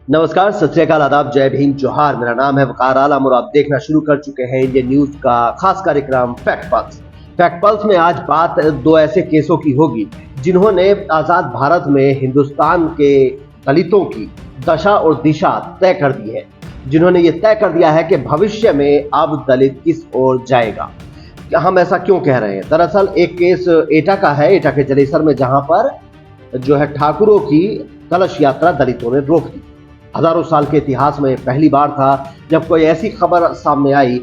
नमस्कार, सत श्री अकाल, आदाब, जय भीम, जोहार। मेरा नाम है वकार आलम और आप देखना शुरू कर चुके हैं इंडियन न्यूज का खास कार्यक्रम फैक्ट पल्स। फैक्ट पल्स में आज बात दो ऐसे केसों की होगी जिन्होंने आजाद भारत में हिंदुस्तान के दलितों की दशा और दिशा तय कर दी है, जिन्होंने ये तय कर दिया है कि भविष्य में अब दलित किस ओर जाएगा। हम ऐसा क्यों कह रहे हैं? दरअसल एक केस एटा का है, एटा के जलेसर में, जहां पर जो है ठाकुरों की कलश यात्रा दलितों ने रोक दी। हजारों साल के इतिहास में पहली बार था जब कोई ऐसी खबर सामने आई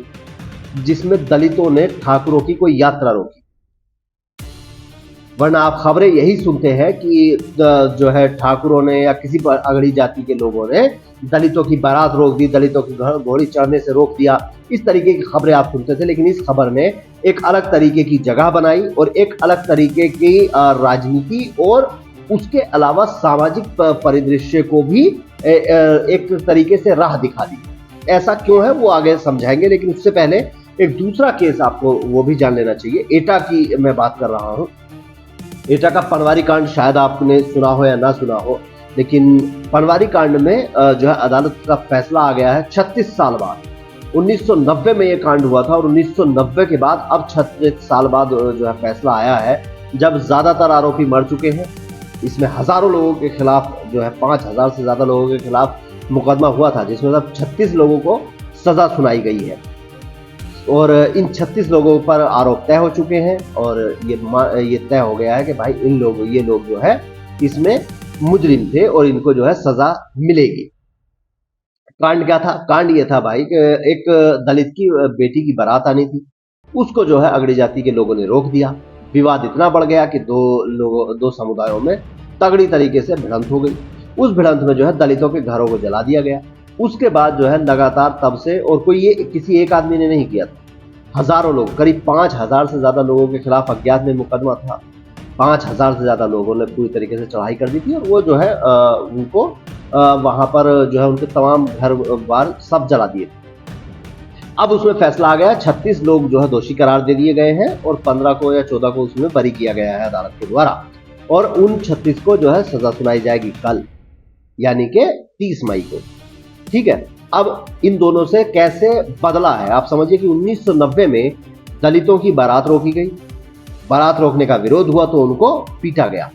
जिसमें दलितों ने ठाकुरों की कोई यात्रा रोकी। वरना आप खबरें यही सुनते हैं कि जो है ठाकुरों ने या किसी अगड़ी जाति के लोगों ने दलितों की बारात रोक दी, दलितों की घोड़ी चढ़ने से रोक दिया। इस तरीके की खबरें आप सुनते थे, लेकिन इस खबर ने एक अलग तरीके की जगह बनाई और एक अलग तरीके की राजनीति और उसके अलावा सामाजिक परिदृश्य को भी एक तरीके से राह दिखा दी। ऐसा क्यों है वो आगे समझाएंगे, लेकिन उससे पहले एक दूसरा केस आपको वो भी जान लेना चाहिए। एटा की मैं बात कर रहा हूं। एटा का पनवारी कांड शायद आपने सुना हो या ना सुना हो, लेकिन पनवारी कांड में जो है अदालत का फैसला आ गया है 36 साल बाद। 1990 में ये कांड हुआ था और 1990 के बाद अब 36 साल बाद जो है फैसला आया है, जब ज्यादातर आरोपी मर चुके हैं। इसमें हजारों लोगों के खिलाफ जो है 5000 से ज्यादा लोगों के खिलाफ मुकदमा हुआ था, जिसमें अब 36 लोगों को सजा सुनाई गई है और इन 36 लोगों पर आरोप तय हो चुके हैं और ये तय हो गया है कि भाई ये लोग जो है इसमें मुजरिम थे और इनको जो है सजा मिलेगी। कांड क्या था? कांड ये था भाई कि एक दलित की बेटी की बारात आनी थी, उसको जो है अगड़ी जाति के लोगों ने रोक दिया। विवाद इतना बढ़ गया कि दो समुदायों में तगड़ी तरीके से भिड़ंत हो गई। उस भिड़ंत में जो है दलितों के घरों को जला दिया गया। उसके बाद जो है लगातार तब से, और कोई ये किसी एक आदमी ने नहीं किया था, हजारों लोग, करीब 5000 से ज्यादा लोगों के खिलाफ अज्ञात में मुकदमा था। 5000 से ज्यादा लोगों ने पूरी तरीके से चढ़ाई कर दी थी और वो जो है उनको वहां पर जो है उनके तमाम घर बार सब जला दिए थे। अब उसमें फैसला आ गया, 36 लोग जो है दोषी करार दे दिए गए हैं और 15 को या 14 को उसमें बरी किया गया है अदालत के द्वारा, और उन 36 को जो है सजा सुनाई जाएगी कल, यानी कि 30 मई को। ठीक है, अब इन दोनों से कैसे बदला है आप समझिए कि 1990 में दलितों की बारात रोकी गई। बारात रोकने का विरोध हुआ तो उनको पीटा गया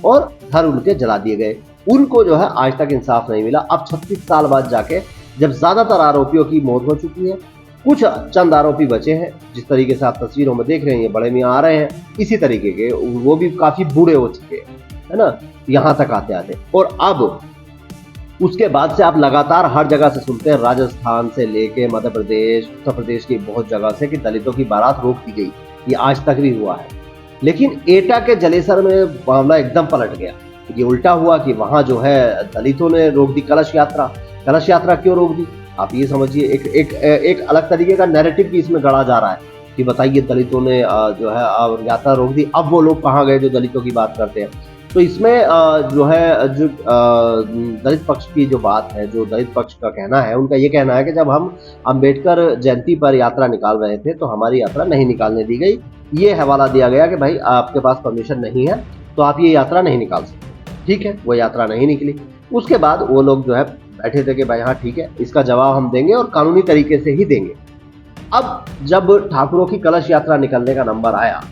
और घर उनके जला दिए गए। उनको जो है आज तक इंसाफ नहीं मिला। अब 36 साल बाद जाके, जब ज्यादातर आरोपियों की मौत हो चुकी है, कुछ चंद आरोपी बचे हैं, जिस तरीके से आप तस्वीरों में देख रहे हैं, ये बड़े मियां आ रहे हैं, इसी तरीके के, वो भी काफी बूढ़े हो चुके हैं, है ना, यहां तक आते आते। और अब उसके बाद से आप लगातार हर जगह से सुनते हैं, राजस्थान से लेके मध्य प्रदेश, उत्तर प्रदेश की बहुत जगह से, कि दलितों की बारात रोक दी गई। ये आज तक भी हुआ है। लेकिन एटा के जलेसर में मामला एकदम पलट गया। ये उल्टा हुआ कि वहां जो है दलितों ने रोक दी कलश यात्रा। कलश यात्रा क्यों रोक दी? आप ये समझिए, एक अलग तरीके का नैरेटिव भी इसमें गढ़ा जा रहा है कि बताइए दलितों ने जो है यात्रा रोक दी, अब वो लोग कहाँ गए जो दलितों की बात करते हैं। तो इसमें जो है जो दलित पक्ष की जो बात है, जो दलित पक्ष का कहना है, उनका ये कहना है कि जब हम अंबेडकर जयंती पर यात्रा निकाल रहे थे तो हमारी यात्रा नहीं निकालने दी गई। ये हवाला दिया गया कि भाई आपके पास परमिशन नहीं है तो आप ये यात्रा नहीं निकाल सकते। ठीक है, वो यात्रा नहीं निकली। उसके बाद वो लोग जो है बैठे थे कि भाई हाँ ठीक है, इसका जवाब हम देंगे और कानूनी तरीके से ही देंगे। अब जब ठाकुरों की कलश यात्रा निकलने का नंबर आया,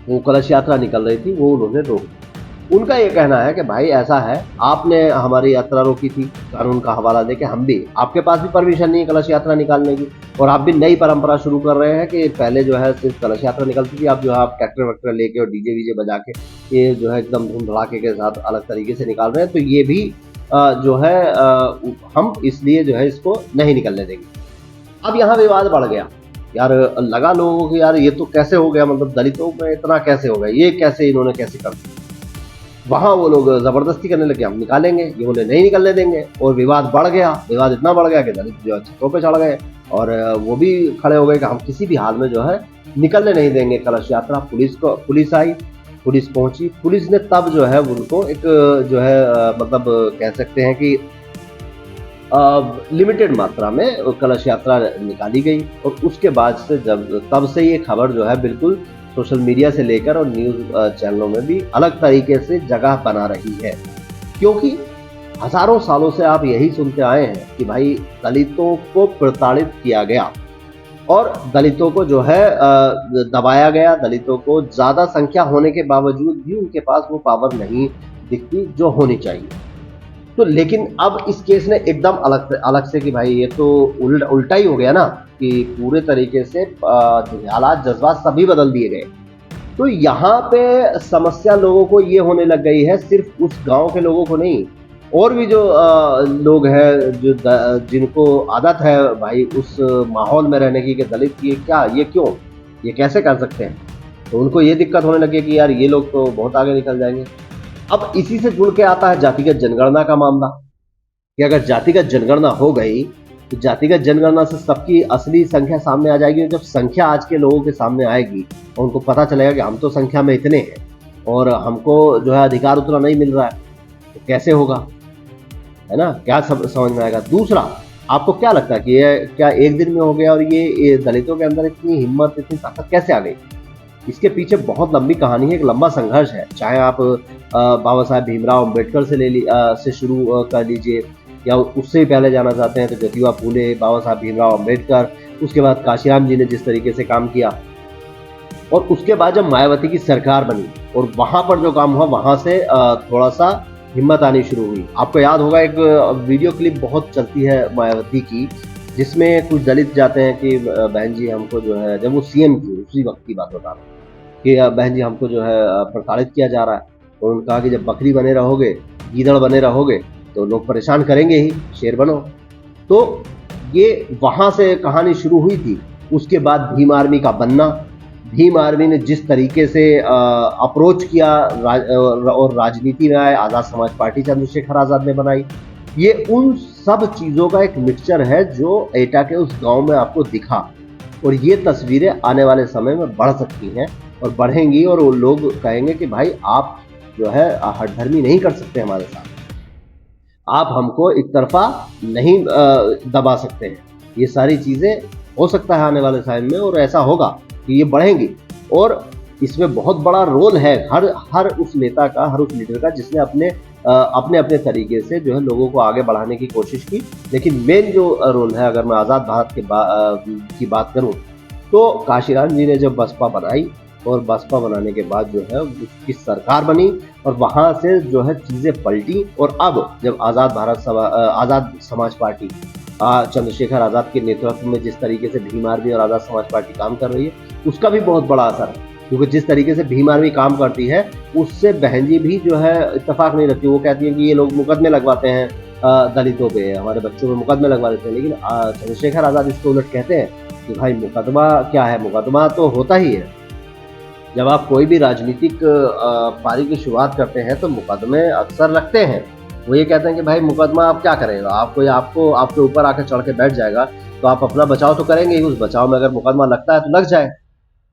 वो कलश यात्रा निकल रही थी, वो उन्होंने रोक दी। उनका ये कहना है कि भाई ऐसा है, आपने हमारी यात्रा रोकी थी कानून का हवाला देके, हम भी, आपके पास भी परमिशन नहीं है कलश यात्रा निकालने की, और आप भी नई परंपरा शुरू कर रहे हैं कि पहले जो है सिर्फ कलश यात्रा निकलती थी, आप जो है आप ट्रैक्टर वैक्टर लेके और डीजे वीजे बजा के ये जो है एकदम धूम धड़ाके के साथ अलग तरीके से निकाल रहे हैं, तो ये भी जो है हम इसलिए जो है इसको नहीं निकलने देंगे। अब यहाँ विवाद बढ़ गया यार, लगा लोगों को यार ये तो कैसे हो गया, मतलब दलितों में इतना कैसे हो गया, ये कैसे इन्होंने कैसे कर दिया। वहां वो लोग जबरदस्ती करने लगे, हम निकालेंगे, ये बोले नहीं निकलने देंगे, और विवाद बढ़ गया। विवाद इतना बढ़ गया कि दलित जो है छतों पे चढ़ गए और वो भी खड़े हो गए कि हम किसी भी हाल में जो है निकलने नहीं देंगे कलश यात्रा। पुलिस आई, पुलिस पहुंची, पुलिस ने तब जो है उनको एक जो है मतलब कह सकते हैं कि लिमिटेड मात्रा में कलश यात्रा निकाली गई। और उसके बाद से तब से ये खबर जो है बिल्कुल सोशल मीडिया से लेकर और न्यूज चैनलों में भी अलग तरीके से जगह बना रही है, क्योंकि हजारों सालों से आप यही सुनते आए हैं कि भाई दलितों को प्रताड़ित किया गया और दलितों को जो है दबाया गया, दलितों को ज़्यादा संख्या होने के बावजूद भी उनके पास वो पावर नहीं दिखती जो होनी चाहिए। तो लेकिन अब इस केस ने एकदम अलग से कि भाई ये तो उल्टा ही हो गया ना, कि पूरे तरीके से हालात जज्बात सभी बदल दिए गए। तो यहाँ पे समस्या लोगों को ये होने लग गई है, सिर्फ उस गांव के लोगों को नहीं, और भी जो लोग हैं जो जिनको आदत है भाई उस माहौल में रहने की कि दलित ये क्या, ये क्यों, ये कैसे कर सकते हैं, तो उनको ये दिक्कत होने लगी कि यार ये लोग तो बहुत आगे निकल जाएंगे। अब इसी से जुड़ के आता है जातिगत जनगणना का मामला, कि अगर जातिगत जनगणना हो गई तो जातिगत जनगणना से सबकी असली संख्या सामने आ जाएगी। और जब संख्या आज के लोगों के सामने आएगी और उनको पता चलेगा कि हम तो संख्या में इतने हैं और हमको जो है अधिकार उतना नहीं मिल रहा है, तो कैसे होगा, है ना, क्या समझ में आएगा। दूसरा, आपको क्या लगता है कि ये क्या एक दिन में हो गया और ये दलितों के अंदर इतनी हिम्मत, इतनी ताकत कैसे आ गई? इसके पीछे बहुत लंबी कहानी है, एक लंबा संघर्ष है। चाहे आप बाबा साहेब भीमराव अम्बेडकर से शुरू कर लीजिए, या उससे भी पहले जाना चाहते हैं तो ज्योतिबा फूले, बाबा साहब भीमराव अम्बेडकर, उसके बाद काशीराम जी ने जिस तरीके से काम किया, और उसके बाद जब मायावती की सरकार बनी और वहां पर जो काम हुआ, वहां से थोड़ा सा हिम्मत आनी शुरू हुई। आपको याद होगा एक वीडियो क्लिप बहुत चलती है मायावती की, जिसमें कुछ दलित जाते हैं कि बहन जी हमको जो है, जब वो सीएम थी उसी वक्त की बात बता रहा हूँ, कि बहन जी हमको जो है प्रताड़ित किया जा रहा है। और उन्होंने कहा कि जब बकरी बने रहोगे, गीदड़ बने रहोगे तो लोग परेशान करेंगे ही, शेर बनो। तो ये वहां से कहानी शुरू हुई थी। उसके बाद भीम आर्मी का बनना, भीम आर्मी ने जिस तरीके से अप्रोच किया और राजनीति में आए, आज़ाद समाज पार्टी चंद्रशेखर आज़ाद ने बनाई, ये उन सब चीज़ों का एक मिक्सचर है जो एटा के उस गांव में आपको दिखा। और ये तस्वीरें आने वाले समय में बढ़ सकती हैं और बढ़ेंगी, और वो लोग कहेंगे कि भाई आप जो है हठधर्मी नहीं कर सकते हमारे साथ, आप हमको एक तरफा नहीं दबा सकते हैं। ये सारी चीज़ें हो सकता है आने वाले समय में, और ऐसा होगा कि ये बढ़ेंगी। और इसमें बहुत बड़ा रोल है हर उस नेता का, हर उस लीडर का, जिसने अपने अपने तरीके से जो है लोगों को आगे बढ़ाने की कोशिश की। लेकिन मेन जो रोल है, अगर मैं आज़ाद भारत की बात करूं, तो काशीराम जी ने जब बसपा बनाई और बसपा बनाने के बाद जो है उसकी सरकार बनी और वहाँ से जो है चीज़ें पलटी। और अब जब आज़ाद समाज पार्टी चंद्रशेखर आज़ाद के नेतृत्व में जिस तरीके से भीम आर्मी और आज़ाद समाज पार्टी काम कर रही है, उसका भी बहुत बड़ा असर है। क्योंकि जिस तरीके से भीम आर्मी काम करती है, उससे बहन जी भी जो है इत्तेफाक नहीं रखती। वो कहती है कि ये लोग मुकदमे लगवाते हैं दलितों पे, हमारे बच्चों पे मुकदमे लगवा देते हैं। लेकिन चंद्रशेखर आज़ाद इसको उलट कहते हैं कि भाई मुकदमा क्या है, मुकदमा तो होता ही है। जब आप कोई भी राजनीतिक पारी की शुरुआत करते हैं तो मुकदमे अक्सर लगते हैं। वो ये कहते हैं कि भाई मुकदमा आप क्या करेगा, आपको आपके ऊपर आकर चढ़ के बैठ जाएगा, तो आप अपना बचाव तो करेंगे ही, उस बचाव में अगर मुकदमा लगता है तो लग जाए।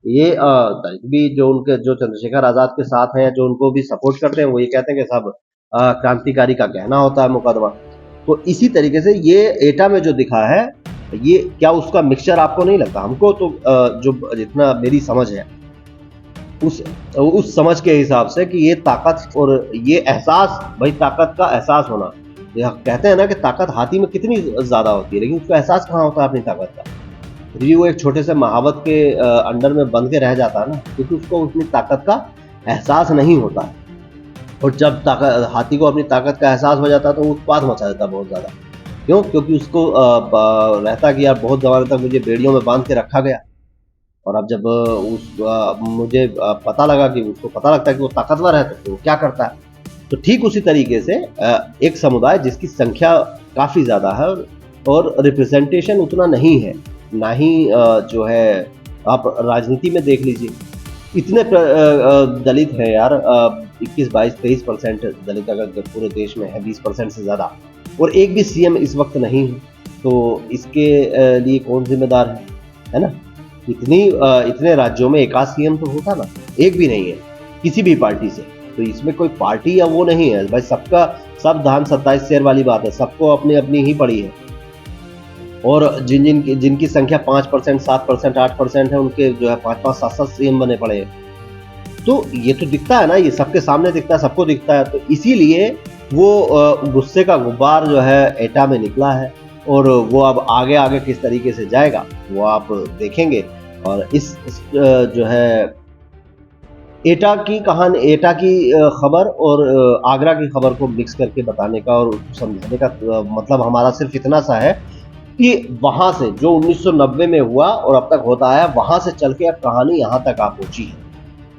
ये दलित भी जो चंद्रशेखर आज़ाद के साथ हैं, जो उनको भी सपोर्ट करते हैं, वो ये कहते हैं कि सब क्रांतिकारी का कहना होता है मुकदमा। तो इसी तरीके से ये एटा में जो दिखा है, ये क्या उसका मिक्सचर आपको नहीं लगता? हमको तो जो जितना मेरी समझ है, उस समझ के हिसाब से कि ये ताकत और ये एहसास, भाई ताकत का एहसास होना, कहते हैं ना कि ताकत हाथी में कितनी ज्यादा होती है, लेकिन उसका एहसास कहाँ होता है अपनी ताकत का? फिर भी वो एक छोटे से महावत के अंडर में बंध के रह जाता है ना, क्योंकि उसको अपनी ताकत का एहसास नहीं होता। और जब हाथी को अपनी ताकत का एहसास हो जाता है तो वो उत्पात मचा देता है बहुत ज्यादा। क्यों? क्योंकि उसको रहता कि यार बहुत जमाने तक मुझे बेड़ियों में बांध के रखा गया, और अब जब मुझे पता लगा कि उसको पता लगता है कि वो ताकतवर है, तो वो क्या करता है? तो ठीक उसी तरीके से एक समुदाय जिसकी संख्या काफ़ी ज़्यादा है और रिप्रेजेंटेशन उतना नहीं है, ना ही जो है आप राजनीति में देख लीजिए, इतने दलित हैं यार, 21, 22, 23% दलित अगर पूरे देश में है, 20% से ज़्यादा, और एक भी सीएम इस वक्त नहीं है, तो इसके लिए कौन जिम्मेदार है ना? इतने राज्यों में एक आध सीएम तो होता ना, एक भी नहीं है किसी भी पार्टी से। तो इसमें कोई पार्टी या वो नहीं है भाई, सब धान 27 शेर वाली बात है, सबको अपनी अपनी ही पड़ी है। और जिनकी संख्या 5%, 7%, 8% है, उनके जो है 5-5, 7-7 सीएम बने पड़े हैं। तो ये तो दिखता है ना, ये सबके सामने दिखता है, सबको दिखता है, तो इसीलिए वो गुस्से का गुब्बार जो है एटा में निकला है और वो अब आगे आगे किस तरीके से जाएगा वो आप देखेंगे। और इस जो है एटा की कहानी, एटा की खबर और आगरा की खबर को मिक्स करके बताने का और समझाने का मतलब हमारा सिर्फ इतना सा है कि वहां से जो 1990 में हुआ और अब तक होता है, वहां से चल के अब कहानी यहाँ तक आ पहुंची है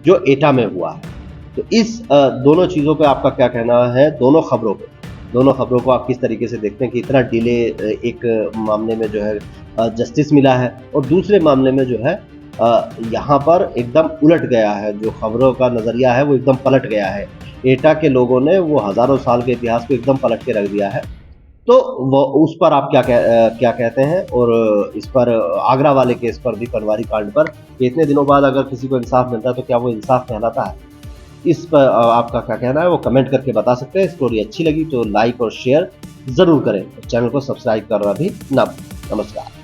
जो एटा में हुआ है। तो इस दोनों चीज़ों पे आपका क्या कहना है, दोनों खबरों पे, दोनों खबरों को आप किस तरीके से देखते हैं कि इतना डिले एक मामले में जो है जस्टिस मिला है और दूसरे मामले में जो है यहाँ पर एकदम उलट गया है, जो खबरों का नज़रिया है वो एकदम पलट गया है। एटा के लोगों ने वो हज़ारों साल के इतिहास को एकदम पलट के रख दिया है। तो वो उस पर आप क्या कहते हैं? और इस पर आगरा वाले केस पर भी, पनवारी कांड पर इतने दिनों बाद अगर किसी को इंसाफ मिलता है तो क्या वो इंसाफ कहलाता है? इस पर आपका क्या कहना है वो कमेंट करके बता सकते हैं। स्टोरी अच्छी लगी तो लाइक और शेयर ज़रूर करें। चैनल को सब्सक्राइब करना भी ना भूलें। नमस्कार।